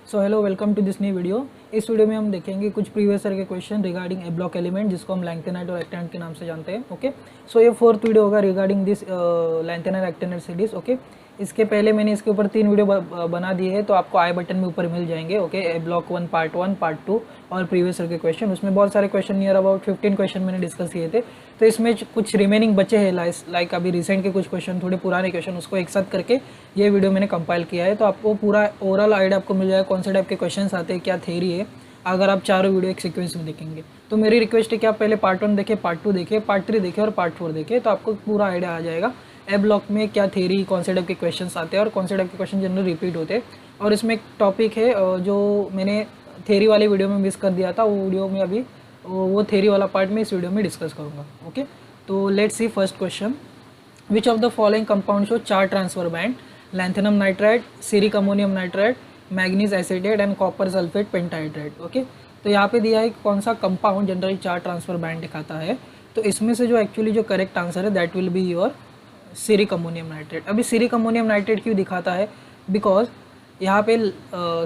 So hello, welcome to this new video. इस video में हम देखेंगे कुछ प्रीवियस ईयर के question regarding a block element, जिसको हम लैंथेनाइट और एक्टेनाइट के नाम से जानते हैं। ओके, सो ये फोर्थ वीडियो होगा regarding this lanthanide actinide series. Okay, इसके पहले मैंने इसके ऊपर 3 वीडियो बना दिए हैं, तो आपको आई बटन में ऊपर मिल जाएंगे। ओके, ए ब्लॉक 1 पार्ट 2 और प्रीवियस ईयर के क्वेश्चन। उसमें बहुत सारे क्वेश्चन, नियर अबाउट 15 क्वेश्चन मैंने डिस्कस किए थे। तो इसमें कुछ रिमेनिंग बचे हैं, लाइक अभी रिसेंट के कुछ क्वेश्चन, थोड़े पुराने क्वेश्चन, उसको एक साथ करके ये वीडियो मैंने कंपाइल किया है। तो आपको पूरा ओवरऑल आइडिया आपको मिल जाएगा कौन से टाइप के क्वेश्चन आते हैं, क्या थ्योरी है, अगर आप चारों वीडियो एक सीक्वेंस में देखेंगे। तो मेरी रिक्वेस्ट है कि आप पहले पार्ट 1 देखें, पार्ट 2 देखें, पार्ट 3 देखें और पार्ट 4 देखें, तो आपको पूरा आइडिया आ जाएगा ए ब्लॉक में क्या थ्योरी, कौन से टाइप के क्वेश्चन आते हैं और कौन से टाइप के क्वेश्चन जनरल रिपीट होते हैं। और इसमें एक टॉपिक है जो मैंने थ्योरी वाली वीडियो में मिस कर दिया था, वो वीडियो में अभी वो थ्योरी वाला पार्ट में इस वीडियो में डिस्कस करूँगा। ओके, तो let's see first question. Which of the following compound show charge transfer band? Lanthanum nitride, ceric ammonium nitride, manganese acetate and copper sulphate pentahydride. Okay, तो यहाँ पे दिया है कौन सा compound generally charge transfer band दिखाता है। तो इसमें से जो एक्चुअली जो करेक्ट आंसर है that will be your ceric ammonium nitrate. अभी सीरिक अमोनियम नाइट्रेट क्यों दिखाता है? बिकॉज यहाँ पे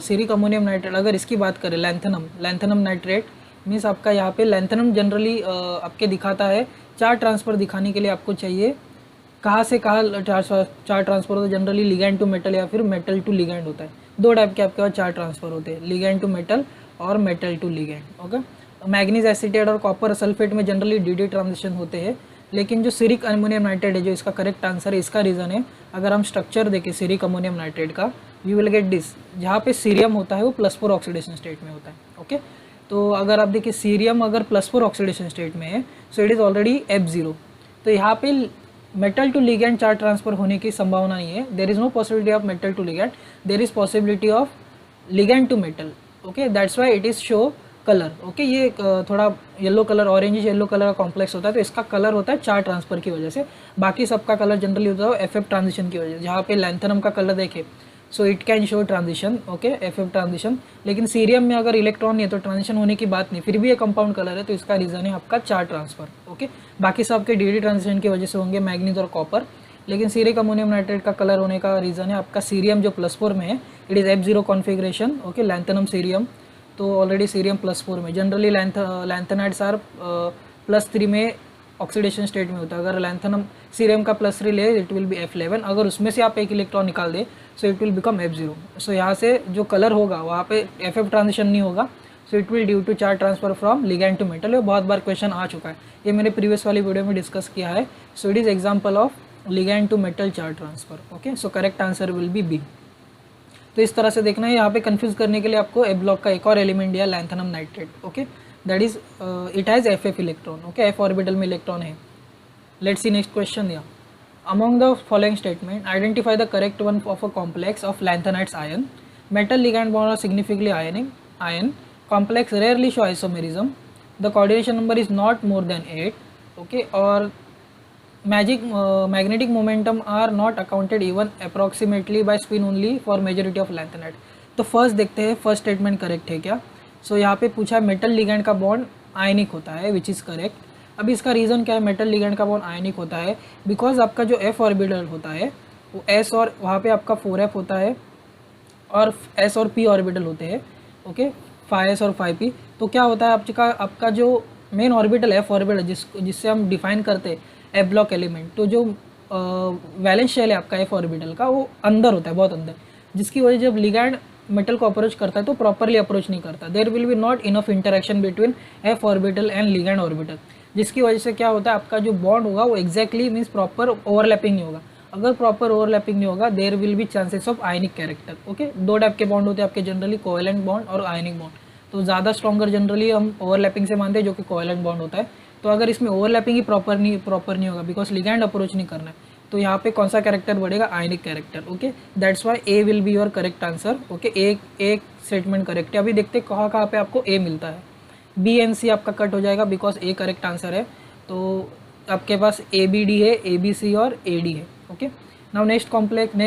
सीरिक अमोनियम नाइट्रेट, अगर इसकी बात करें लैंथेनम नाइट्रेट मीन्स आपका यहाँ पे लैंथेनम जनरली आपके दिखाता है चार ट्रांसफ़र दिखाने के लिए आपको चाहिए कहाँ से कहाँ चार ट्रांसफ़र होता है। जनरली लिगैंड टू मेटल या फिर मेटल टू लिगैंड होता है। दो टाइप के आपके पास चार ट्रांसफ़र होते हैं, लिगैंड टू मेटल और metal to ligand. Okay, manganese acetate और कॉपर सल्फेट में जनरली डी ट्रांजिशन होते हैं। लेकिन जो सीरिक अमोनियम नाइट्रेट है, जो इसका करेक्ट आंसर है, इसका रीज़न है, अगर हम स्ट्रक्चर देखें सीरिक अमोनियम नाइट्रेट का, यू विल गेट दिस। जहाँ पे सीरियम होता है वो +4 ऑक्सीडेशन स्टेट में होता है। ओके, तो अगर आप देखिए सीरियम अगर +4 ऑक्सीडेशन स्टेट में है, so it is already F0। तो यहाँ पे metal to ligand charge transfer होने की संभावना नहीं है। There is no possibility of metal to ligand, there is possibility of ligand to metal. Okay, that's why it is show colour. Okay, ये थोड़ा yellow colour, orange yellow colour का complex होता है, तो इसका कलर होता है चार ट्रांसफर की वजह से। बाकी सबका कलर जनरली होता है FF ट्रांजिशन की वजह से। जहाँ पे लैंथेनम का कलर देखे, so it can show transition, okay, FF transition. लेकिन सीरियम में अगर इलेक्ट्रॉन नहीं है तो ट्रांजिशन होने की बात नहीं, फिर भी ये कंपाउंड कलर है, तो इसका रीज़न है आपका चार ट्रांसफर। ओके, बाकी सब के डी ट्रांजिशन की वजह से होंगे, मैग्नीज और कॉपर। लेकिन सीरिक अमोनियम नाइट्रेट का कलर होने का रीज़न है आपका सीरियम जो +4 में है, it is F0 configuration. Okay, lanthanum cerium तो ऑलरेडी सीरियम +4 में। जनरली लैंथेनाइड्स आर +3 में ऑक्सीडेशन स्टेट में होता है। अगर लैंथेनम सीरियम का +3 ले, इट विल बी F11। अगर उसमें से आप एक इलेक्ट्रॉन निकाल दे, so it will become F0। सो यहाँ से जो कलर होगा वहाँ पे FF ट्रांजिशन नहीं होगा, so it will due to charge transfer from ligand to metal. ये बहुत बार क्वेश्चन आ चुका है, ये मैंने प्रीवियस वाली वीडियो में डिस्कस किया है। So it is example of ligand to metal charge transfer. Okay, so correct answer will be B. तो इस तरह से देखना है। यहाँ पे कंफ्यूज करने के लिए आपको ए ब्लॉक का एक और एलिमेंट दिया, lanthanum nitrate. Okay, that is it has FF electron. Okay, F orbital में इलेक्ट्रॉन है। लेट्स सी नेक्स्ट क्वेश्चन दिया। Among the following statement identify the correct one of a complex of lanthanides ion. Metal ligand bond are significantly ion complex rarely show isomerism, the coordination number is not more than 8। Okay, और magnetic momentum are not accounted even approximately by spin only for majority of lanthanide। तो first देखते हैं first statement correct है क्या। सो यहाँ पे पूछा है मेटल लिगैंड का बॉन्ड आयनिक होता है, विच इज़ करेक्ट। अभी इसका रीज़न क्या है मेटल लिगैंड का बॉन्ड आयनिक होता है? बिकॉज आपका जो F ऑर्बिटल होता है वो S और वहाँ पे आपका 4F होता है और S और P ऑर्बिटल होते हैं। ओके, 5S और 5P। तो क्या होता है आपका जो मेन ऑर्बिटल F ऑर्बिटल जिससे हम डिफाइन करते हैं ए ब्लॉक एलिमेंट, तो जो वैलेंस शेल है आपका F ऑर्बिटल का वो अंदर होता है, बहुत अंदर, जिसकी वजह जब लिगैंड मेटल को अप्रोच करता है तो प्रॉपरली अप्रोच नहीं करता। There will be not enough interaction between F orbital and ligand orbital, जिसकी वजह से क्या होता है आपका जो बॉन्ड होगा वो एक्जैक्टली मीन्स प्रॉपर ओवरलैपिंग नहीं होगा। अगर प्रॉपर ओवरलैपिंग नहीं होगा, there will be chances of ionic character. Okay, दो टाइप के बॉन्ड होते हैं आपके जनरली, कोवेलेंट बॉन्ड और आयनिक बॉन्ड। तो ज़्यादा स्ट्रॉन्गर जनरली हम ओवरलैपिंग से मानते हैं, जो कि कोवेलेंट बॉन्ड होता है। तो अगर इसमें ओवरलैपिंग ही प्रॉपर नहीं होगा, बिकॉज लिगैंड अप्रोच नहीं करना है, तो यहाँ पे कौन सा कैरेक्टर बढ़ेगा? आयनिक character. Okay, that's Y A will be your correct answer. Okay, एक स्टेटमेंट करेक्ट है। अभी देखते हैं कहाँ पे आपको A मिलता है। B and C आपका कट हो जाएगा बिकॉज A करेक्ट आंसर है। तो आपके पास ABD है, ABC और AD है। Okay, now next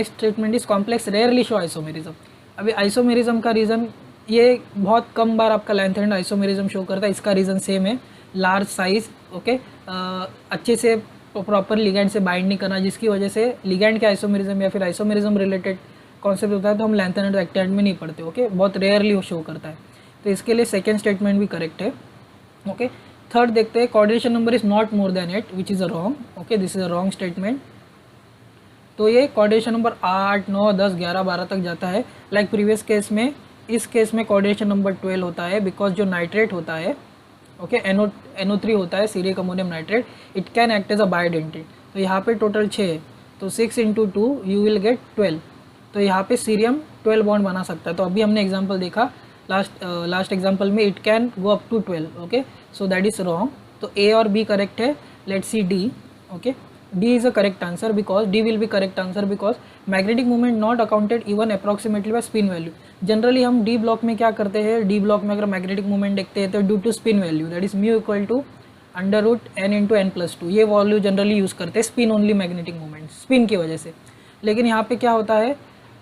statement is complex rarely show isomerism. अभी आइसोमेरिज्म का रीज़न, ये बहुत कम बार आपका लैंथेनाइड आइसोमेरिज्म शो करता है। इसका रीज़न सेम है, लार्ज साइज। ओके, अच्छे से प्रॉपर लिगैंड से बाइंड नहीं करना, जिसकी वजह से लिगैंड के आइसोमेरिज्म या फिर आइसोमेरिज्म रिलेटेड कॉन्सेप्ट होता है तो हम लैंथेनाइट एक्टेंट में नहीं पढ़ते, ओके, बहुत रेयरली शो करता है, तो इसके लिए सेकेंड स्टेटमेंट भी करेक्ट है, ओके। थर्ड देखते हैं, coordination number is not more than 8, which is a wrong, okay, this is a wrong statement. तो ये कोऑर्डिनेशन नंबर 8, 9, 10, 11, 12 तक जाता है, लाइक प्रीवियस केस में। इस केस में कोऑर्डिनेशन नंबर 12 होता है, बिकॉज जो नाइट्रेट होता है, ओके, NO3 होता है, ceric ammonium nitrate, it can act as a bidentate. तो यहाँ पे टोटल 6 है, तो 6 × 2 यू विल गेट 12, तो यहाँ पे सीरियम 12 बॉन्ड बना सकता है। तो अभी हमने एग्जाम्पल देखा लास्ट एग्जाम्पल में, it can go up to 12, okay, so that is wrong. तो ए और बी करेक्ट है, let's see D, okay, D is a correct answer because D will be correct answer because magnetic moment not accounted even approximately by spin value. Generally हम D block में क्या करते हैं, D block में अगर magnetic movement देखते हैं तो due to spin value, that is mu equal to √n × n+2, ये वैल्यू जनरली यूज़ करते हैं spin only magnetic movement, spin की वजह से। लेकिन यहाँ पे क्या होता है,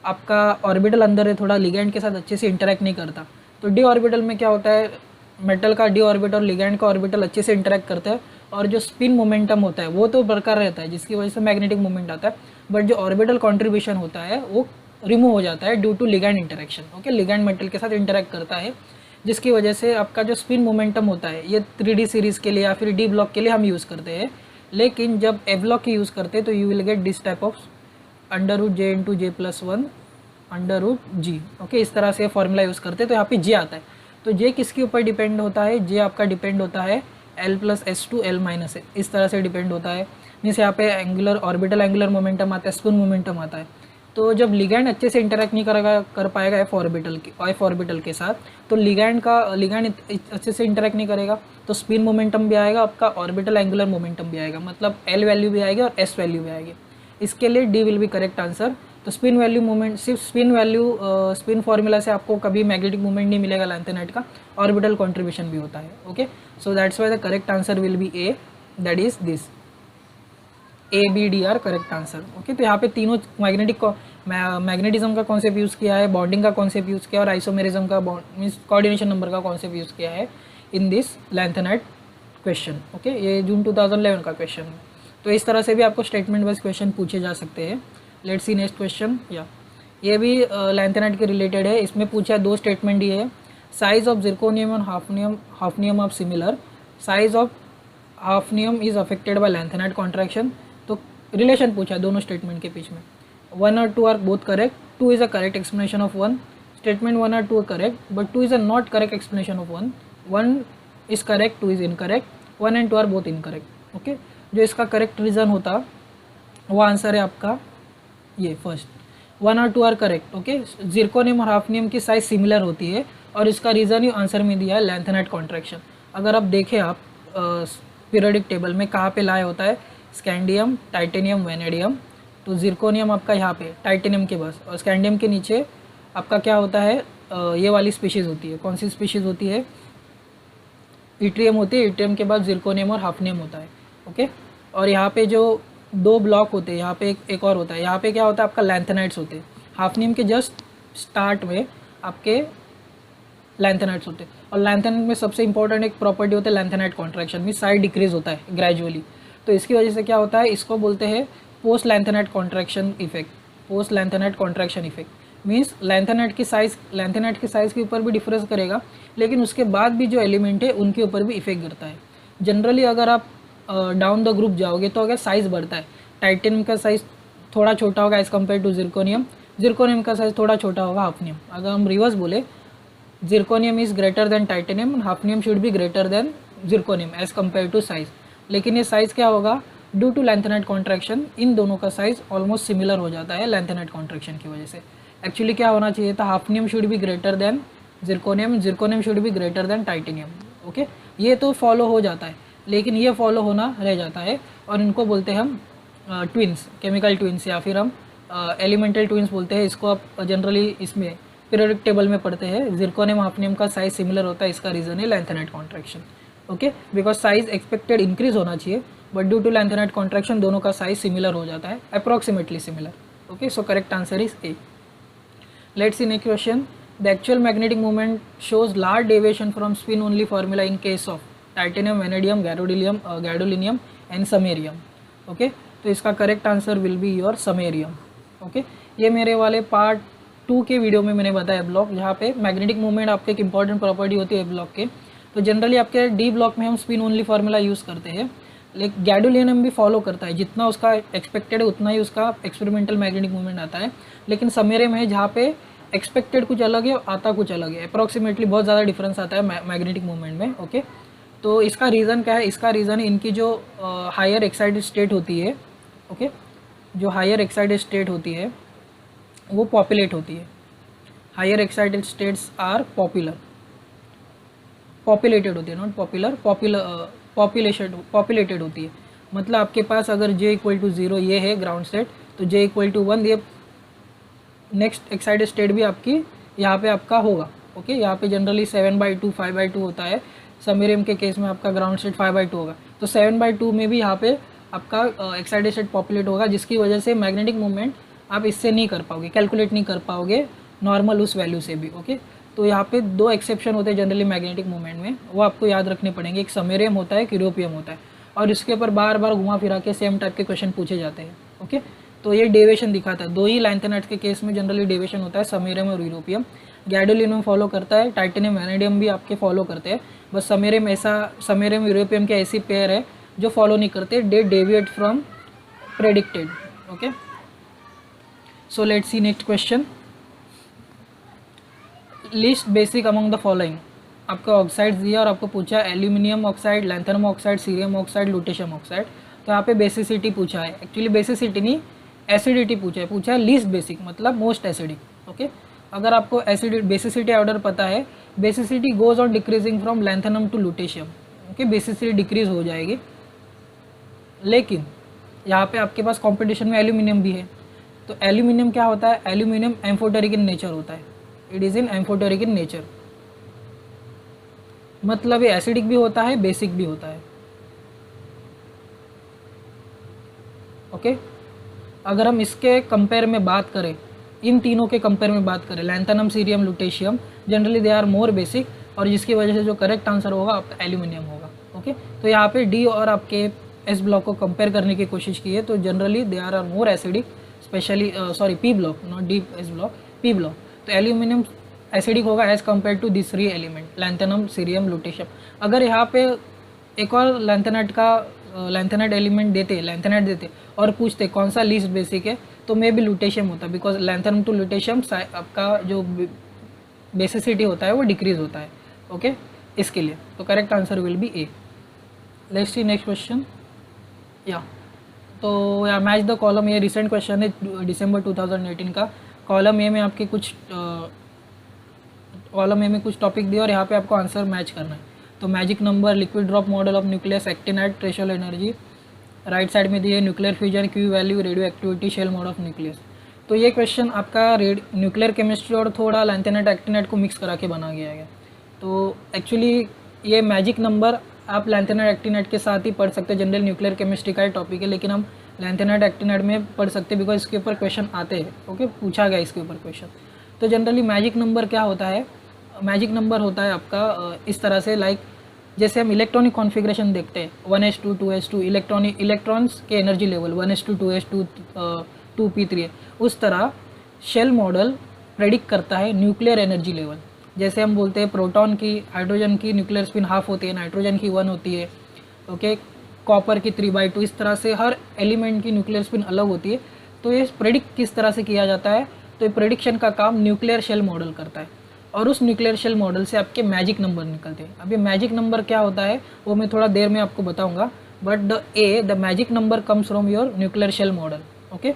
आपका ऑर्बिटल अंदर है, थोड़ा लिगैंड के साथ अच्छे से इंटरेक्ट नहीं करता, तो डी ऑर्बिटल में क्या होता है, मेटल का डी ऑर्बिटल और लिगैंड का ऑर्बिटल अच्छे से इंटरेक्ट करता है, और जो स्पिन मोमेंटम होता है वो तो बरकरार रहता है, जिसकी वजह से मैग्नेटिक मोमेंट आता है, बट जो ऑर्बिटल कंट्रीब्यूशन होता है वो रिमूव हो जाता है due to ligand interaction, okay, ligand metal के साथ इंटरेक्ट करता है, जिसकी वजह से आपका जो स्पिन मोमेंटम होता है ये 3D सीरीज़ के लिए या फिर डी ब्लॉक के लिए हम यूज़ करते हैं। लेकिन जब ए ब्लॉक की यूज़ करते हैं तो you will get this type of √j × j+1 √g, okay, इस तरह से फॉर्मूला यूज़ करते हैं। तो यहाँ पे जे आता है, तो जे किसके ऊपर डिपेंड होता है, जे आपका डिपेंड होता है L + S → L - S, इस तरह से डिपेंड होता है। मीन्स यहाँ पे एंगुलर ऑर्बिटल एंगुलर मोमेंटम आता है, स्पिन मोमेंटम आता है। तो जब लिगैंड अच्छे से इंटरेक्ट नहीं कर पाएगा एफ ऑर्बिटल के साथ, तो लिगैंड अच्छे से इंटरेक्ट नहीं करेगा, तो स्पिन मोमेंटम भी आएगा, आपका ऑर्बिटल एंगुलर मोमेंटम भी आएगा, मतलब L वैल्यू भी आएगी और S वैल्यू भी आएगी। इसके लिए D will be correct answer. तो स्पिन वैल्यू मूवमेंट, सिर्फ स्पिन फार्मूला से आपको कभी मैग्नेटिक मूवमेंट नहीं मिलेगा लैंथेनाइट का, ऑर्बिटल कंट्रीब्यूशन भी होता है, okay. So that's why the correct answer will be A, that is this, ABD are correct answer, okay. तो यहाँ पे तीनों मैग्नेटिज्म का कॉन्सेप्ट यूज़ किया है, बॉन्डिंग का कॉन्सेप्ट यूज़ किया और आइसोमेरिज्म का मीन्स कोऑर्डिनेशन नंबर का कॉन्सेप्ट यूज़ किया है in this lanthanide question, okay. ये जून 2011 का क्वेश्चन है। तो इस तरह से भी आपको स्टेटमेंट वाइज क्वेश्चन पूछे जा सकते हैं। लेट्स सी नेक्स्ट क्वेश्चन, या ये भी लैंथेनाइट के रिलेटेड है। इसमें पूछा है, दो स्टेटमेंट ये है, साइज ऑफ जिरकोनियम और hafnium of similar, size of hafnium is affected by lanthanide contraction. तो रिलेशन पूछा है दोनों स्टेटमेंट के बीच में, 1 और 2 are both correct, 2 is a correct explanation of 1, statement 1 और 2 are correct but 2 is a not correct explanation of 1, 1 is correct, 2 is incorrect, 1 and 2 are both incorrect, okay. जो इसका करेक्ट रीज़न होता वो आंसर है आपका ये फर्स्ट, 1 और 2 are correct, okay. Zirconium और हाफनियम की साइज सिमिलर होती है और इसका रीज़न ही आंसर में दिया है लैंथेनाइट कॉन्ट्रैक्शन। अगर आप देखें आप पीरियोडिक टेबल में कहाँ पे लाया होता है, स्कैंडियम, टाइटेनियम, वेनेडियम, तो जिरकोनियम आपका यहाँ पे टाइटेनियम के बस, और स्कैंडियम के नीचे आपका क्या होता है, ये वाली स्पीशीज़ होती है। कौन सी स्पीशीज़ होती है, इट्रियम होती है, इट्रियम के बाद जिरकोनियम और हाफनियम होता है, ओके। और यहाँ पे जो दो ब्लॉक होते हैं, यहाँ पे एक और होता है, यहाँ पे क्या होता है आपका लैंथेनाइट्स होते हैं, हाफनियम के जस्ट स्टार्ट में आपके लैंथेनाइट्स होते हैं। और लैंथेनाइट में सबसे इंपॉर्टेंट एक प्रॉपर्टी होता है लैंथेनाइट कॉन्ट्रैक्शन में साइड डिक्रीज होता है ग्रेजुअली, तो इसकी वजह से क्या होता है, इसको बोलते हैं post lanthanide contraction effect. Post lanthanide contraction effect means lanthanide की साइज़ के ऊपर भी डिफरेंस करेगा, लेकिन उसके बाद भी जो एलिमेंट है उनके ऊपर भी इफेक्ट करता है। जनरली अगर आप डाउन द ग्रुप जाओगे तो अगर साइज़ बढ़ता है, टाइटेनियम का साइज़ थोड़ा छोटा होगा एज़ कम्पेयर टू जिरकोनियम का साइज़ थोड़ा छोटा होगा हाफनियम। अगर हम रिवर्स बोले, zirconium is greater than titanium, hafnium should be greater than zirconium as compare to size. लेकिन ये साइज़ क्या होगा, ड्यू टू लैंथेनाइट कॉन्ट्रैक्शन इन दोनों का साइज़ ऑलमोस्ट सिमिलर हो जाता है लैंथेनाइट कॉन्ट्रैक्शन की वजह से। एक्चुअली क्या होना चाहिए था, hafnium should be greater than zirconium should be greater than titanium, okay. ये तो फॉलो हो जाता है, लेकिन ये फॉलो होना रह जाता है और इनको बोलते हैं हम ट्विन्स, केमिकल ट्विन्स, या फिर हम एलिमेंटल ट्विन्स बोलते हैं। इसको आप जनरली इसमें पीरियोडिक टेबल में पढ़ते हैं। जिरकोनियम हाफनियम का साइज सिमिलर होता है, इसका रीज़न है lanthanide contraction, okay. Because size expected increase होना चाहिए, but due to lanthanide contraction दोनों का साइज सिमिलर हो जाता है, approximately similar, okay. So correct answer is A. Let's see next question. The actual magnetic moment shows large deviation from spin only formula in case of titanium, vanadium, gadolinium and samarium. Okay, तो इसका correct answer will be your samarium. Okay, ये मेरे वाले part 2 के video में मैंने बताया block, जहाँ पे मैग्नेटिक मूवमेंट आपके एक इंपॉर्टेंट प्रॉपर्टी होती है ब्लॉक के। तो जनरली आपके डी ब्लॉक में हम स्पिन ओनली फार्मूला यूज़ करते हैं, लेकिन गैडोलियम भी फॉलो करता है, जितना उसका एक्सपेक्टेड है उतना ही उसका एक्सपेरिमेंटल मैग्नेटिक मूवमेंट आता है। लेकिन समेरियम है जहाँ पे एक्सपेक्टेड कुछ अलग है, आता कुछ अलग है, अप्रॉक्सीमेटली बहुत ज़्यादा डिफरेंस आता है मैग्नेटिक मूवमेंट में। ओके, तो इसका रीज़न क्या है? इसका रीज़न इनकी जो हायर एक्साइटेड स्टेट होती है, ओके, जो हायर एक्साइटेड स्टेट होती है वो पॉपुलेट होती है। Higher excited states are populated होती है, नॉट पॉपुलर, पॉपुलेटेड होती है। मतलब आपके पास अगर J=0 ये है ग्राउंड स्टेट, तो J=1 ये नेक्स्ट एक्साइटेड स्टेट भी आपकी यहाँ पे आपका होगा। ओके, यहाँ पे जनरली 7/2 5/2 होता है, समेरियम के केस में आपका ग्राउंड स्टेट 5/2 होगा। तो 7/2 में भी यहाँ पे आपका एक्साइटेड स्टेट पॉपुलेट होगा, जिसकी वजह से मैग्नेटिक मूवमेंट आप इससे नहीं कर पाओगे, कैलकुलेट नहीं कर पाओगे नॉर्मल उस वैल्यू से भी। ओके, तो यहाँ पे 2 एक्सेप्शन होते हैं जनरली मैग्नेटिक मूवमेंट में, वो आपको याद रखने पड़ेंगे। एक समेरियम होता है, एक यूरोपियम होता है, और इसके ऊपर बार बार घुमा फिरा के सेम टाइप के क्वेश्चन पूछे जाते हैं। ओके, तो ये डेविएशन दिखाता है, 2 ही लैंथेनाइड्स के केस में जनरली डेविएशन होता है, समेरियम और यूरोपियम। गैडोलियम फॉलो करता है, टाइटेनियम वैनेडियम भी आपके फॉलो करते हैं, बस समेरियम यूरोपियम की ऐसी पेयर है जो फॉलो नहीं करते, they deviate from predicted. Okay, so let's see next question. Least basic among the following, आपको ऑक्साइड्स दिया और आपको पूछा aluminium oxide, lanthanum oxide, cerium oxide, lutetium oxide. तो यहाँ पे बेसिसिटी पूछा है, एक्चुअली बेसिसिटी नहीं एसिडिटी पूछा है लीस्ट बेसिक मतलब मोस्ट एसिडिक। ओके, अगर आपको एसिडिटी बेसिसिटी ऑर्डर पता है, basicity goes on decreasing from lanthanum to lutetium. Okay, basicity decrease हो जाएगी, लेकिन यहाँ पे आपके पास कॉम्पिटिशन में एल्यूमिनियम भी है। तो एल्यूमिनियम क्या होता है? एल्यूमिनियम एम्फोटेरिक इन नेचर होता है, it is in amphoteric in nature, मतलब ये एसिडिक भी होता है, बेसिक भी होता है। ओके, अगर हम इसके कंपेयर में बात करें, इन तीनों के कंपेयर में बात करें, lanthanum, cerium, lutetium, generally they are more basic, और जिसकी वजह से जो करेक्ट आंसर होगा आपका एल्यूमिनियम होगा। ओके, तो यहाँ पे डी और आपके एस ब्लॉक को कंपेयर करने की कोशिश की है, तो generally they are more acidic, specially p block, not d s block, p block. तो एल्यूमिनियम एसिडिक होगा as compare to this 3 element, lanthanum, cerium, lutetium. अगर यहाँ पे एक और लैंथेनाइट एलिमेंट लैंथेनाइट देते और पूछते कौन सा लीस्ट बेसिक है, तो मे भी लुटेशियम होता, बिकॉज लैंथेनम टू लुटेशियम आपका जो बेसिसिटी होता है वो डिक्रीज होता है। ओके, इसके लिए तो correct answer will be A. Let's see next question. तो या मैच द कॉलम, ये रिसेंट क्वेश्चन है दिसंबर 2018 का। कॉलम ए में आपके कुछ टॉपिक दिए और यहाँ पे आपको आंसर मैच करना है। तो magic number, liquid drop model of nucleus, actinide, threshold energy, right side में दिए nuclear fusion, Q value, radioactivity, shell mode of nucleus. तो ये क्वेश्चन आपका न्यूक्लियर केमिस्ट्री और थोड़ा लैंथेनाइट एक्टिनाइट को मिक्स करा के बना गया है। तो एक्चुअली ये मैजिक नंबर आप लैंथेनाइट एक्टिनाइट के साथ ही पढ़ सकते हैं, जनरल न्यूक्लियर केमिस्ट्री का ही टॉपिक है, लेकिन हम लैंथेनाइट एक्टिनाइट में पढ़ सकते हैं बिकॉज इसके ऊपर क्वेश्चन आते हैं। ओके, पूछा गया इसके ऊपर क्वेश्चन। तो जनरली मैजिक नंबर क्या होता है? मैजिक नंबर होता है आपका इस तरह से, लाइक जैसे हम इलेक्ट्रॉनिक कॉन्फ़िगरेशन देखते हैं 1s2 2s2, इलेक्ट्रॉन्स के energy level 1s2 2s2 2p3 है, उस तरह शेल मॉडल प्रेडिक्ट करता है न्यूक्लियर एनर्जी लेवल। जैसे हम बोलते हैं प्रोटॉन की, हाइड्रोजन की न्यूक्लियर स्पिन हाफ होती है, नाइट्रोजन की 1 होती है, ओके, कॉपर की 3/2, इस तरह से हर एलिमेंट की न्यूक्लियर स्पिन अलग होती है। तो ये प्रेडिक्ट किस तरह से किया जाता है? तो ये प्रेडिक्शन का काम न्यूक्लियर शेल मॉडल करता है, और उस न्यूक्लियर शेल मॉडल से आपके मैजिक नंबर निकलते हैं। अब ये मैजिक नंबर क्या होता है वो मैं थोड़ा देर में आपको बताऊंगा, but the magic number comes from your nuclear shell model. Okay,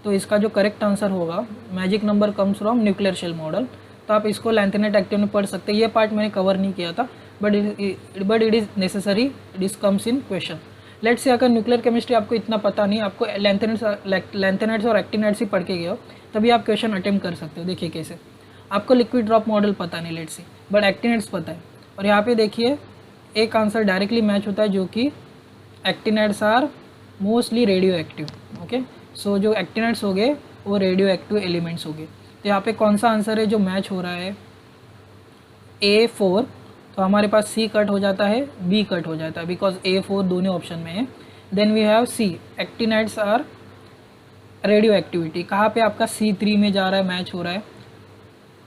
तो इसका जो करेक्ट आंसर होगा magic number comes from nuclear shell model. तो आप इसको लैंथेनाइट एक्टिव में पढ़ सकते हैं। ये पार्ट मैंने कवर नहीं किया था, but it is necessary, this comes in question. Let's say अगर न्यूक्लियर केमिस्ट्री आपको इतना पता नहीं, आपको लैंथेनाइट्स और एक्टिनाइट्स ही पढ़ के गए हो, तभी आप क्वेश्चन अटेम्प्ट कर सकते हो। देखिए कैसे, आपको लिक्विड ड्रॉप मॉडल पता नहीं लेट्स से, बट एक्टिनाइट्स पता है, और यहाँ पे देखिए एक आंसर डायरेक्टली मैच होता है, जो कि actinides are mostly radioactive. Okay, so जो एक्टिनाइट्स हो गए वो रेडियो एक्टिव एलिमेंट्स हो गए। तो यहाँ पे कौन सा आंसर है जो मैच हो रहा है? A4। तो हमारे पास C कट हो जाता है, B कट हो जाता है, बिकॉज A4 दोनों ऑप्शन में है। Then we have C, actinides are radioactivity कहाँ पे आपका C3 में जा रहा है, मैच हो रहा है।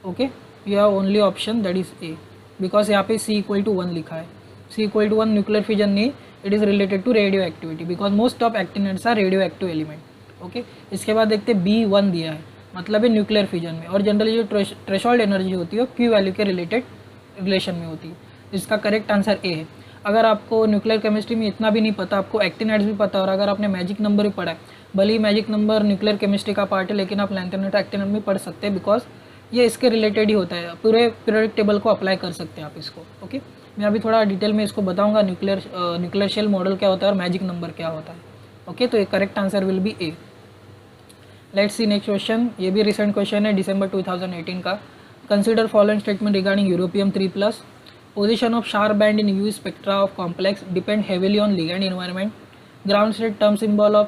Okay, you have only option that is A, because यहाँ पे C=1 लिखा है। C=1 न्यूक्लियर फिजन नहीं, it is related to radioactivity because most of actinides are radioactive element. Okay, इसके बाद देखते B1 दिया है, मतलब है न्यूक्लियर फिजन में, और जनरली जो थ्रेशोल्ड एनर्जी होती है वो Q वैल्यू के रिलेशन में होती है। इसका करेक्ट आंसर ए है। अगर आपको न्यूक्लियर केमिस्ट्री में इतना भी नहीं पता, आपको एक्टिनेट्स भी पता, और अगर आपने मैजिक नंबर भी पढ़ा है, भले ही मैजिक नंबर न्यूक्लियर केमिस्ट्री का पार्ट है, लेकिन आप लैंथेनाइट एक्टिनेट भी पढ़ सकते हैं बिकॉज ये इसके रिलेटेड ही होता है। पूरे पीरियोडिक टेबल को अप्लाई कर सकते हैं आप इसको। ओके, मैं अभी थोड़ा डिटेल में इसको बताऊंगा न्यूक्लियर शेल मॉडल क्या होता है और मैजिक नंबर क्या होता है। ओके, तो ये correct answer will be A. Let's see next question. ये भी रिसेंट क्वेश्चन है दिसंबर 2018 का। Consider following statement regarding europium 3+। Position of sharp band in UV spectra of complex depend heavily on ligand environment. Ground state term symbol of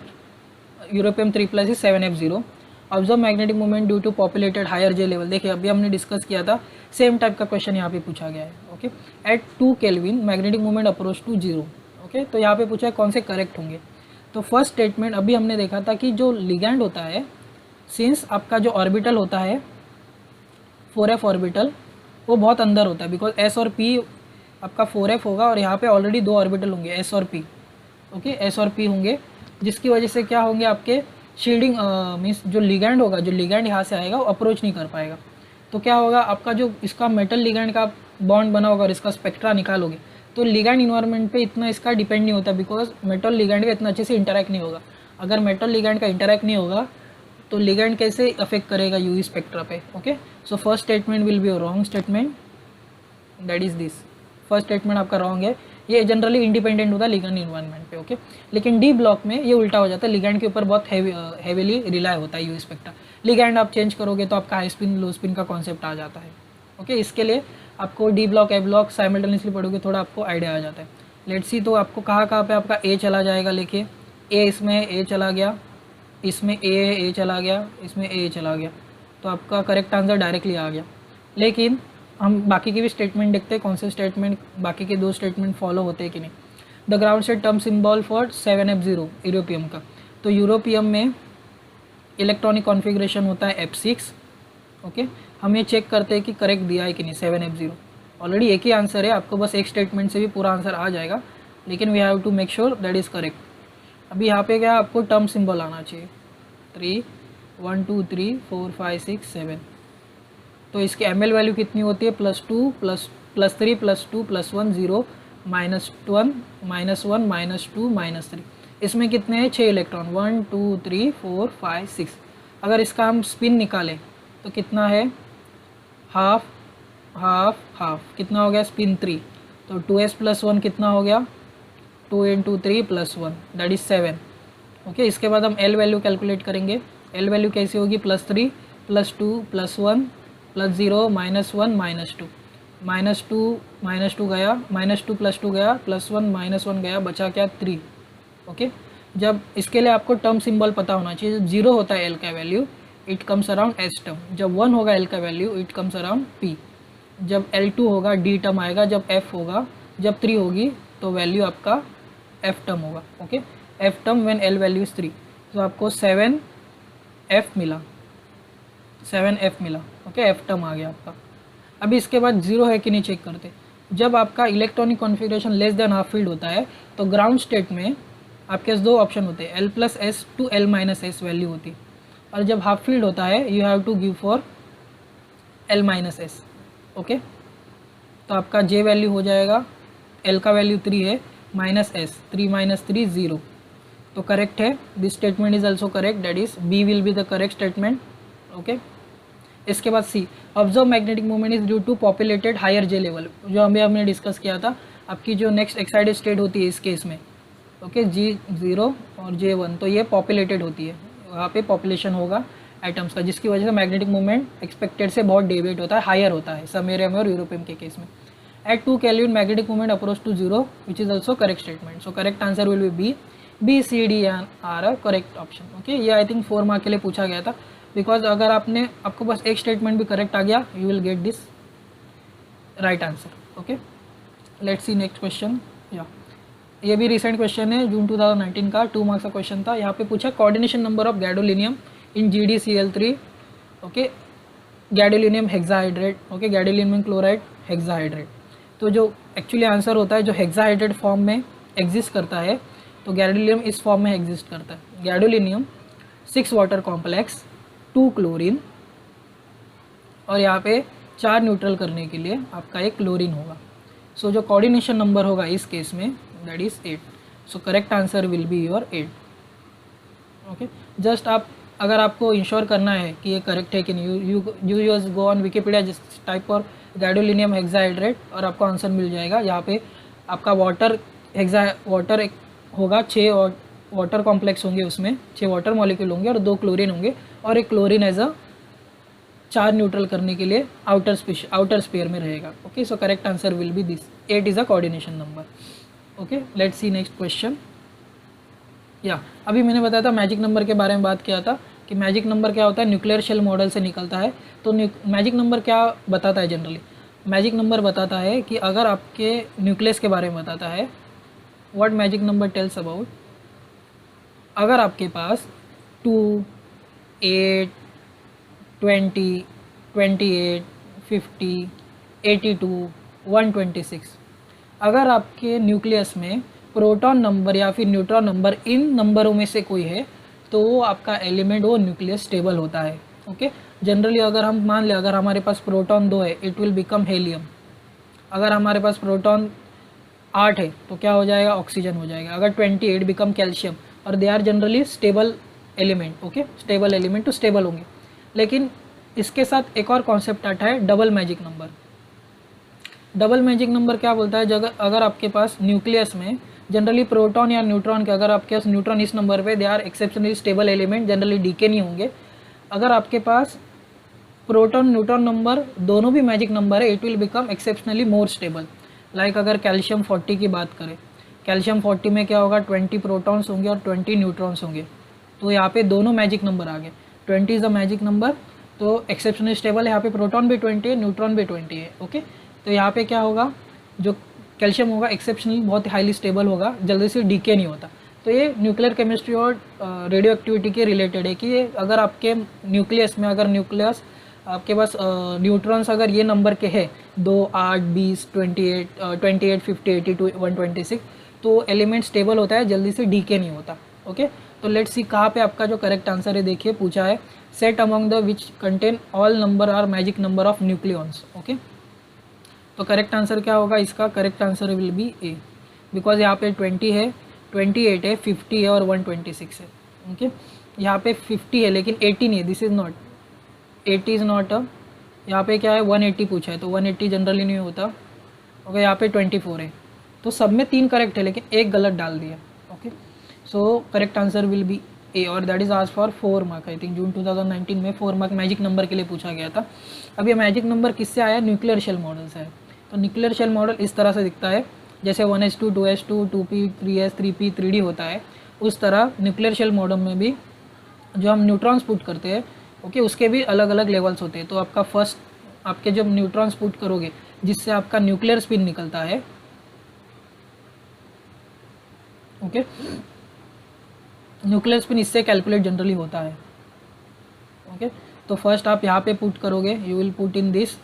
Europium 3+ is 7F0. Observe magnetic moment due to populated higher J level. देखिए अभी हमने discuss किया था, same type का question यहाँ पे पूछा गया है। Okay, at 2 kelvin magnetic moment approach to 0। Okay, तो यहाँ पे पूछा है कौन से करेक्ट होंगे। तो फर्स्ट स्टेटमेंट अभी हमने देखा था कि जो लिगैंड होता है, सिंस आपका जो ऑर्बिटल होता है 4f ऑर्बिटल, वो बहुत अंदर होता है बिकॉज S और P आपका 4f होगा और यहाँ पे ऑलरेडी 2 ऑर्बिटल होंगे S और P। ओके, S और P होंगे, जिसकी वजह से क्या होंगे आपके शील्डिंग मीन्स जो लिगैंड होगा, जो लिगैंड यहाँ से आएगा वो अप्रोच नहीं कर पाएगा। तो क्या होगा आपका जो इसका मेटल लिगैंड का बॉन्ड बना होगा और इसका स्पेक्ट्रा निकालोगे तो लिगैंड इन्वायरमेंट पे इतना इसका डिपेंड नहीं होता बिकॉज मेटल लिगैंड का इतना अच्छे से इंटरैक्ट नहीं होगा। अगर मेटल लिगैंड का इंटरैक्ट नहीं होगा तो लिगैंड कैसे अफेक्ट करेगा यूवी स्पेक्ट्रा पे। Okay, so first statement will be wrong statement, that is this. First statement आपका रॉन्ग है, ये जनरली इंडिपेंडेंट होता है लिगैंड इन्वायरमेंट पे। ओके, लेकिन डी ब्लॉक में ये उल्टा हो जाता है, लिगैंड के ऊपर बहुत हेवीली रिलाय होता है यूवी स्पेक्ट्रा। लिगैंड आप चेंज करोगे तो आपका हाई स्पिन लो स्पिन का कॉन्सेप्ट आ जाता है। ओके, इसके लिए आपको डी ब्लॉक ए ब्लॉक साइमल्टेनियसली पढ़ोगे थोड़ा आपको आइडिया आ जाता है। लेट्स सी, तो आपको कहाँ पे आपका ए चला जाएगा लेके, ए इसमें ए चला गया, इसमें ए चला गया, इसमें ए चला गया, तो आपका करेक्ट आंसर डायरेक्टली आ गया। लेकिन हम बाकी की भी स्टेटमेंट देखते हैं, कौन से स्टेटमेंट बाकी के 2 स्टेटमेंट फॉलो होते हैं कि नहीं। The ground state term symbol for 7F0 europium का, तो यूरोपियम में इलेक्ट्रॉनिक कॉन्फ़िगरेशन होता है F6। ओके, हम ये चेक करते हैं कि करेक्ट दिया है कि नहीं 7F0। ऑलरेडी एक ही आंसर है, आपको बस एक स्टेटमेंट से भी पूरा आंसर आ जाएगा, लेकिन we have to make sure that is correct. अभी यहाँ पे क्या आपको टर्म सिंबल आना चाहिए 3 1 2 3 4 5 6 7। तो इसकी ml वैल्यू कितनी होती है, +2 +3 +2 +1 0 -1 -1 -2 -3। इसमें कितने हैं 6 इलेक्ट्रॉन, 1 2 3 4 5 6। अगर इसका हम स्पिन निकालें तो कितना है, हाफ हाफ हाफ, कितना हो गया स्पिन 3। तो 2s + 1 कितना हो गया, 2 × 3 + 1 दैट इज 7। ओके, इसके बाद हम L वैल्यू कैलकुलेट करेंगे। L वैल्यू कैसी होगी, +3 +2 +1 +0 -1 -2 गया, -2 +2 गया, +1 -1 गया, बचा क्या 3। ओके, जब इसके लिए आपको टर्म सिंबल पता होना चाहिए। जब 0 होता है L का value it comes around S term, जब 1 होगा L का value it comes around P, जब L2 होगा D टर्म आएगा, जब F होगा, जब 3 होगी तो वैल्यू आपका F टर्म होगा। Okay, F term when L value is 3, तो आपको 7F मिला, 7F मिला। ओके, F टर्म आ गया आपका। अभी इसके बाद 0 है कि नहीं चेक करते। जब आपका electronic configuration less than half field होता है तो ग्राउंड स्टेट में आपके पास 2 ऑप्शन होते हैं, L+S to L-S वैल्यू होती है, और जब हाफ फील्ड होता है you have to give for L-S। Okay, तो आपका J वैल्यू हो जाएगा, L का वैल्यू 3 है, -S 3 - 3 0, तो करेक्ट है। This statement is also correct, that is B will be the correct statement. Okay, इसके बाद C, observe magnetic moment is due to populated higher J level, जो हमें हमने डिस्कस किया था। आपकी जो नेक्स्ट एक्साइटेड स्टेट होती है इस केस में, ओके, G0 और J1, तो ये पॉपुलेटेड होती है, वहाँ पे पॉपुलेशन होगा एटम्स का, जिसकी वजह से मैग्नेटिक मोमेंट एक्सपेक्टेड से बहुत डेविएट होता है, हायर होता है समेरियम और यूरोपियम के केस में। At 2 kelvin magnetic moment approach to 0 which is also correct statement. So correct answer will be B, C, D are a correct option. Okay, ये आई थिंक 4 मार्क के लिए पूछा गया था, बिकॉज अगर आपको बस एक स्टेटमेंट भी करेक्ट आ गया you will get this right answer. Okay, let's see next question. या ये भी रिसेंट क्वेश्चन है, जून 2019 का 2 मार्क्स का क्वेश्चन था। यहाँ पे पूछा coordination number of gadolinium in GDCl3, okay, gadolinium hexahydrate, okay, gadolinium chloride hexahydrate. तो जो एक्चुअली आंसर होता है जो हेक्साहाइड्रेट फॉर्म में एग्जिस्ट करता है, तो गैडोलिनियम इस फॉर्म में एग्जिस्ट करता है। गैडोलिनियम 6 वाटर कॉम्प्लेक्स 2 क्लोरीन, और यहाँ पे 4 न्यूट्रल करने के लिए आपका एक क्लोरीन होगा। सो जो कोऑर्डिनेशन नंबर होगा इस केस में that is 8। So correct answer will be your 8। Okay, just आप अगर आपको इंश्योर करना है कि ये करेक्ट है कि नहीं, you use go on Wikipedia, जिस टाइप और गैडोलिनियम हेक्साहाइड्रेट, और आपको आंसर मिल जाएगा। यहाँ पे आपका वाटर एक होगा, 6 और वाटर कॉम्प्लेक्स होंगे, उसमें 6 वाटर मॉलिक्यूल होंगे और 2 क्लोरीन होंगे, और एक क्लोरीन एज अ 4 न्यूट्रल करने के लिए आउटर स्पेयर में रहेगा। Okay, so correct answer will B this, 8 is a coordination number. Okay, let's see next question. या अभी मैंने बताया था मैजिक नंबर के बारे में बात किया था कि मैजिक नंबर क्या होता है, न्यूक्लियर शेल मॉडल से निकलता है। तो मैजिक नंबर क्या बताता है जनरली? मैजिक नंबर बताता है कि अगर आपके न्यूक्लियस के बारे में बताता है, what magic number tells about, अगर आपके पास 2, 8, 20, 28, 50, 82, 126, अगर आपके न्यूक्लियस में प्रोटॉन नंबर या फिर न्यूट्रॉन नंबर इन नंबरों में से कोई है, तो वो आपका एलिमेंट, वो न्यूक्लियस स्टेबल होता है। ओके, जनरली अगर हम मान लें अगर हमारे पास प्रोटॉन 2 है, इट विल बिकम हेलियम। अगर हमारे पास प्रोटॉन 8 है तो क्या हो जाएगा, ऑक्सीजन हो जाएगा। अगर 28 बिकम कैल्शियम, और they are generally stable element. Okay, stable element तो स्टेबल होंगे। लेकिन इसके साथ एक और कॉन्सेप्ट आता है double magic number. Double magic number क्या बोलता है, जब अगर आपके पास न्यूक्लियस में जनरली प्रोटॉन या न्यूट्रॉन के, अगर आपके पास न्यूट्रॉन इस नंबर पे, they are exceptionally stable element, generally decay नहीं होंगे। अगर आपके पास प्रोटॉन न्यूट्रॉन नंबर दोनों भी मैजिक नंबर है, it will become exceptionally more stable. Like अगर कैल्शियम 40 की बात करें, कैल्शियम 40 में क्या होगा, 20 प्रोटॉन्स होंगे और 20 न्यूट्रॉन्स होंगे। तो यहाँ पे दोनों मैजिक नंबर आ गए, 20 इज़ द मैजिक नंबर, तो एक्सेप्शनली स्टेबल है। यहाँ पे प्रोटॉन भी 20 है, न्यूट्रॉन भी 20 है। ओके, तो यहाँ पे क्या होगा, जो कैल्शियम होगा एक्सेप्शनली बहुत हाईली स्टेबल होगा, जल्दी से डीके नहीं होता। तो ये न्यूक्लियर केमिस्ट्री और रेडियो एक्टिविटी के रिलेटेड है कि अगर आपके न्यूक्लियस में, अगर न्यूक्लियस आपके पास न्यूट्रॉन्स अगर ये नंबर के हैं 2, 8, 20, 28, 50, 82, 126, तो एलिमेंट स्टेबल होता है, जल्दी से डीके नहीं होता। ओके, तो लेट्स सी कहाँ पे आपका जो करेक्ट आंसर है, देखिए पूछा है set among the which contain all number are magic number of nucleons. Okay, तो करेक्ट आंसर क्या होगा इसका, correct answer will be A, because यहाँ पे 20 है, 28 है, 50 है और 126 है। ओके, यहाँ पे 50 है लेकिन 80 नहीं है, this is not 80 is not a, यहाँ पे क्या है 180 पूछा है, तो 180 जनरली नहीं होता। ओके, यहाँ पे 24 है, तो सब में 3 करेक्ट है लेकिन एक गलत डाल दिया। Okay, so correct answer will be A, और दैट इज़ आज for 4 mark. I think June 2019 में 4 मार्क मैजिक नंबर के लिए पूछा गया था। अब ये मैजिक नंबर किससे आया, न्यूक्लियर शेल मॉडल से है। तो न्यूक्लियर शेल मॉडल इस तरह से दिखता है, जैसे 1s2, 2s2, 2p, 3s, 3p, 3d होता है, उस तरह न्यूक्लियर शेल मॉडल में भी जो हम न्यूट्रॉन्स पुट करते हैं, ओके, उसके भी अलग अलग लेवल्स होते हैं। तो आपका फर्स्ट, आपके जब न्यूट्रॉन्स पुट करोगे जिससे आपका न्यूक्लियर स्पिन निकलता है, ओके, न्यूक्लियर स्पिन इससे कैलकुलेट जनरली होता है। ओके, तो फर्स्ट आप यहाँ पे पुट करोगे, you will put in this,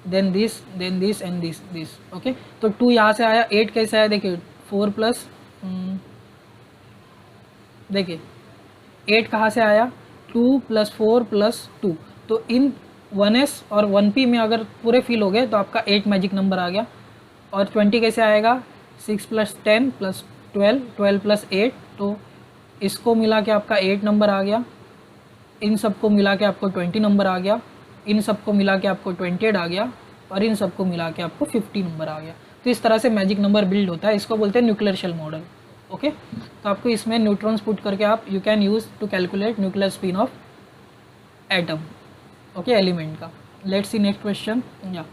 then this, then this and this, this. Okay, तो 2 यहाँ से आया, 8 कैसे आया, देखिए 4 प्लस, देखिए 8 कहाँ से आया, 2 + 4 + 2, तो इन 1s और 1p में अगर पूरे फिल हो गए तो आपका 8 मैजिक नंबर आ गया। और 20 कैसे आएगा, 6 + 10 + 12, 12 + 8, तो इसको मिला के आपका 8 नंबर आ गया, इन सबको मिला के आपको 20 नंबर आ गया, इन सबको मिला के आपको 28 आ गया, और इन सबको मिला के आपको 50 नंबर आ गया। तो इस तरह से मैजिक नंबर बिल्ड होता है, इसको बोलते हैं न्यूक्लियर शेल मॉडल। ओके, तो आपको इसमें न्यूट्रॉन्स पुट करके आप you can use to calculate nuclear spin of atom, okay, element का। Let's see next question. या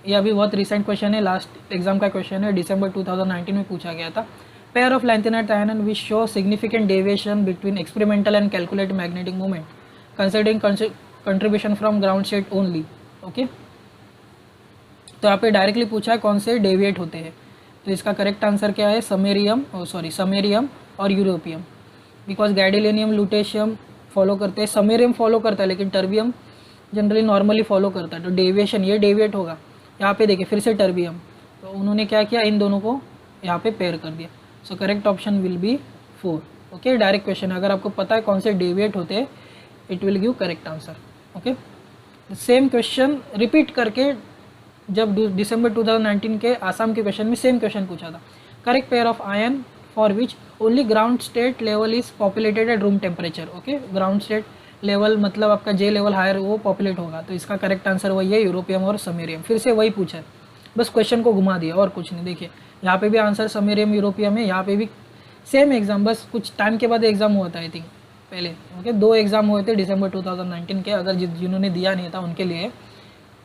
ये अभी बहुत रिसेंट क्वेश्चन है, लास्ट एग्जाम का क्वेश्चन है, दिसंबर 2019 में पूछा गया था। Pair of lanthanide ion which show significant deviation between experimental and calculated magnetic moment considering contribution from ground state only. Okay, तो यहाँ पे डायरेक्टली पूछा है कौन से डेविएट होते हैं। तो इसका करेक्ट आंसर क्या है, समेरियम और यूरोपियम, बिकॉज गैडिलेनियम लुटेशियम फॉलो करते हैं, समेरियम फॉलो करता है लेकिन टर्बियम जनरली नॉर्मली फॉलो करता है। तो डेविएशन, ये डेविएट होगा। यहाँ पे देखिए फिर से टर्बियम, तो उन्होंने क्या किया, इन दोनों को यहाँ पे पेयर कर दिया। So correct option will be 4। Okay, direct question, अगर आपको पता है कौन से डेविएट होते हैं it will give correct answer. Okay, same question repeat करके जब दिसंबर 2019 के आसाम के क्वेश्चन में सेम क्वेश्चन पूछा था। Correct pair of ion for which only ground state level is populated at room temperature. Okay, ground state level मतलब आपका जे level higher वो पॉपुलेट होगा, तो इसका करेक्ट आंसर वही है, यूरोपियम और समेरियम। फिर से वही पूछा है, बस क्वेश्चन को घुमा दिया और कुछ नहीं। देखिए यहाँ पे भी आंसर समेरियम यूरोपियम है, यहाँ पे भी सेम एग्जाम, बस कुछ टाइम के बाद एग्जाम हुआ था आई थिंक पहले। ओके, 2 एग्जाम हुए थे दिसंबर 2019 के, अगर जिन्होंने दिया नहीं था उनके लिए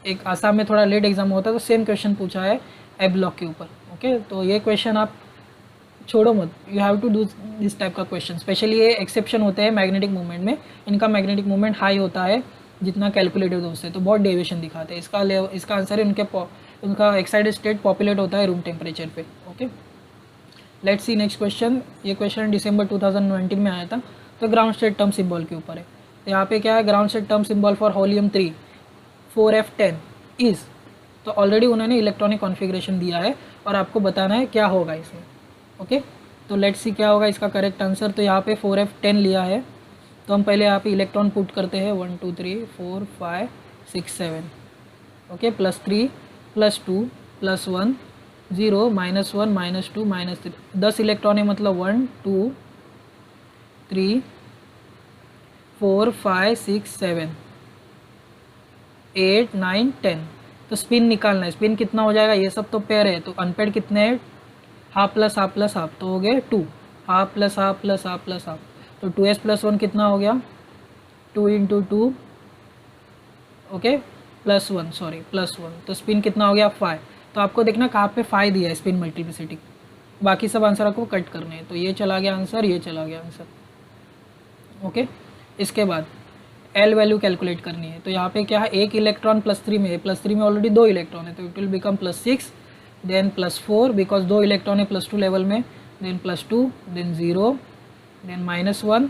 एक आसाम में थोड़ा लेट एग्जाम होता है, तो सेम क्वेश्चन पूछा है ए ब्लॉक के ऊपर। ओके, तो ये क्वेश्चन आप छोड़ो मत, you have to do this type का क्वेश्चन। स्पेशली ये एक्सेप्शन होते हैं मैग्नेटिक मूवमेंट में, इनका मैग्नेटिक मूवमेंट हाई होता है जितना कैलकुलेटेड हो उससे, तो बहुत डेविएशन दिखाते हैं। इसका आंसर है उनका एक्साइटेड स्टेट पॉपुलेट होता है रूम टेम्परेचर पे। Okay, let's see next question. ये क्वेश्चन दिसंबर 2019 में आया था, तो ग्राउंड स्टेट टर्म सिंबल के ऊपर है। तो यहाँ पे क्या है, ground state term symbol for holmium 3 4f10 is, तो ऑलरेडी उन्होंने इलेक्ट्रॉनिक कॉन्फ़िगरेशन दिया है और आपको बताना है क्या होगा इसमें। ओके, तो लेट्स सी क्या होगा इसका करेक्ट आंसर। तो यहाँ पे 4f10 लिया है, तो हम पहले यहाँ पे इलेक्ट्रॉन पुट करते हैं 1 2 3 4 5 6 7। ओके, +3 +2 +1 0 -1 -2 -3, 10 इलेक्ट्रॉन है, मतलब 1 2 3 4 5 6 7 8 9 10। तो स्पिन निकालना है, स्पिन कितना हो जाएगा, ये सब तो पेयर है, तो अनपेड कितने हैं, half plus half plus half, तो हो गए 2, half plus half plus half plus half, तो 2s + 1 कितना हो गया, 2 × 2 ओके +1, तो स्पिन कितना हो गया 5। तो आपको देखना कहाँ पे 5 दिया है स्पिन मल्टीप्लिसिटी, बाकी सब आंसर आपको कट करने हैं। तो ये चला गया आंसर, ये चला गया आंसर। ओके, इसके बाद एल वैल्यू कैलकुलेट करनी है। तो यहाँ पे क्या है, एक इलेक्ट्रॉन +3 में है, +3 में ऑलरेडी 2 इलेक्ट्रॉन है, तो it will become +6 then +4, because 2 electron है +2 लेवल में, then +2 then 0 then -1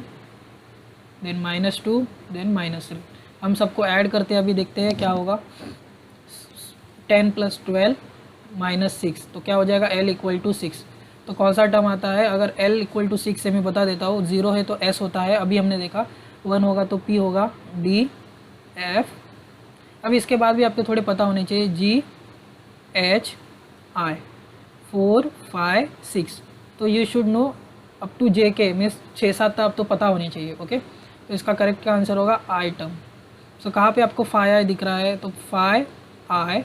then -2 then -3। हम सबको ऐड करते हैं, अभी देखते हैं क्या होगा। 10 + 12 -6, तो क्या हो जाएगा L = 6। तो कौन सा टर्म आता है, अगर L = 6 से मैं बता देता हूँ, 0 है तो S होता है, अभी हमने देखा 1 होगा तो P होगा, D F। अब इसके बाद भी आपको थोड़े पता होने चाहिए, G H I 4 5 6, तो you should know up to JK means 6-7 तक तो पता होनी चाहिए। ओके, तो इसका करेक्ट का आंसर होगा I टर्म। सो कहाँ पे आपको 5i दिख रहा है, तो 5i,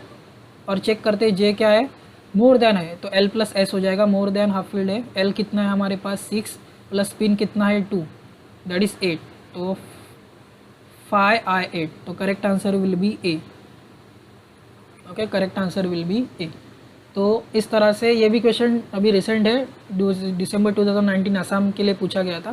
और चेक करते हैं J क्या है, मोर देन है, तो L + S हो जाएगा, मोर देन हाफ फील्ड है। L कितना है हमारे पास 6 प्लस स्पिन कितना है 2, दैट इज़ 8, तो 5i8, तो correct answer will B A। Okay, correct answer will B A। तो इस तरह से ये भी क्वेश्चन अभी रिसेंट है, दिसंबर 2019 आसाम के लिए पूछा गया था।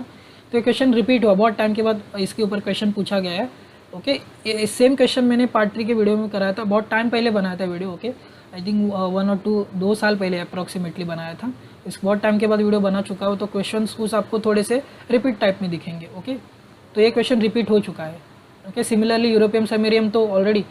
तो ये क्वेश्चन रिपीट हुआ, बहुत टाइम के बाद इसके ऊपर क्वेश्चन पूछा गया है। ओके, ये सेम क्वेश्चन मैंने पार्ट 3 के वीडियो में कराया था, बहुत टाइम पहले बनाया था वीडियो। ओके, आई थिंक 1 और 2 साल पहले अप्रॉक्सीमेटली बनाया था। इस बहुत टाइम के बाद वीडियो बना चुका हो, तो क्वेश्चन कुछ आपको थोड़े से रिपीट टाइप में दिखेंगे। ओके, तो ये क्वेश्चन रिपीट हो चुका है। ओके, सिमिलरली यूरोपियम समेरियम तो ऑलरेडी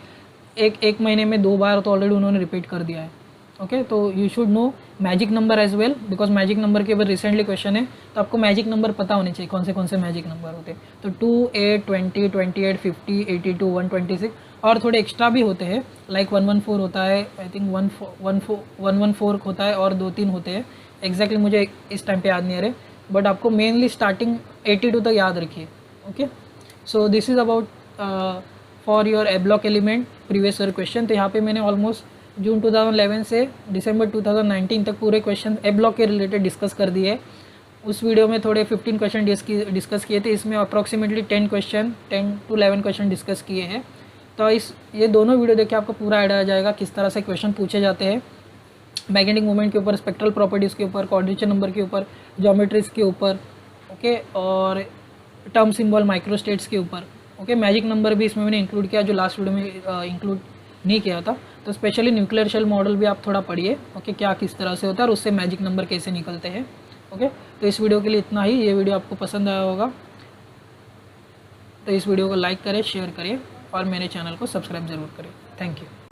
एक महीने में 2 बार तो ऑलरेडी उन्होंने रिपीट कर दिया है। ओके, तो you should know magic number as well, because magic number के ऊपर रिसेंटली क्वेश्चन है, तो आपको मैजिक नंबर पता होने चाहिए कौन से मैजिक नंबर होते हैं। तो 2 8 20 28 50 82 126 और थोड़े एक्स्ट्रा भी होते हैं, लाइक 114 होता है, आई थिंक 114 होता है, और 2-3 होते हैं। एग्जैक्टली मुझे इस टाइम पे याद नहीं आ रहे, बट आपको मेनली स्टार्टिंग 82 तक याद रखिए। Okay, so this is about for your A block element previous year question. तो यहाँ पे मैंने ऑलमोस्ट जून 2011 से दिसंबर 2019 तक पूरे क्वेश्चन ए ब्लॉक के रिलेटेड डिस्कस कर दिए। उस वीडियो में थोड़े 15 क्वेश्चन डिस्कस किए थे, इसमें अप्रॉक्सीमेटली 10 to 11 क्वेश्चन डिस्कस किए हैं। तो ये दोनों वीडियो देखिए आपको पूरा आइडिया आ जाएगा किस तरह से क्वेश्चन पूछे जाते हैं, मैग्नेटिक मूवमेंट के ऊपर, स्पेक्ट्रल प्रॉपर्टीज़ के ऊपर, क्वाड्रेचर नंबर के ऊपर, ज्योमेट्रीज़ के ऊपर, ओके, और टर्म सिंबल माइक्रोस्टेट्स के ऊपर। ओके, मैजिक नंबर भी इसमें मैंने इंक्लूड किया, जो लास्ट वीडियो में इंक्लूड नहीं किया था। तो स्पेशली न्यूक्लियर शेल मॉडल भी आप थोड़ा पढ़िए, ओके, क्या किस तरह से होता है और उससे मैजिक नंबर कैसे निकलते हैं, ओके। तो इस वीडियो के लिए इतना ही। ये वीडियो आपको पसंद आया होगा तो इस वीडियो को लाइक करें, शेयर करें और मेरे चैनल को सब्सक्राइब ज़रूर करें। Thank you.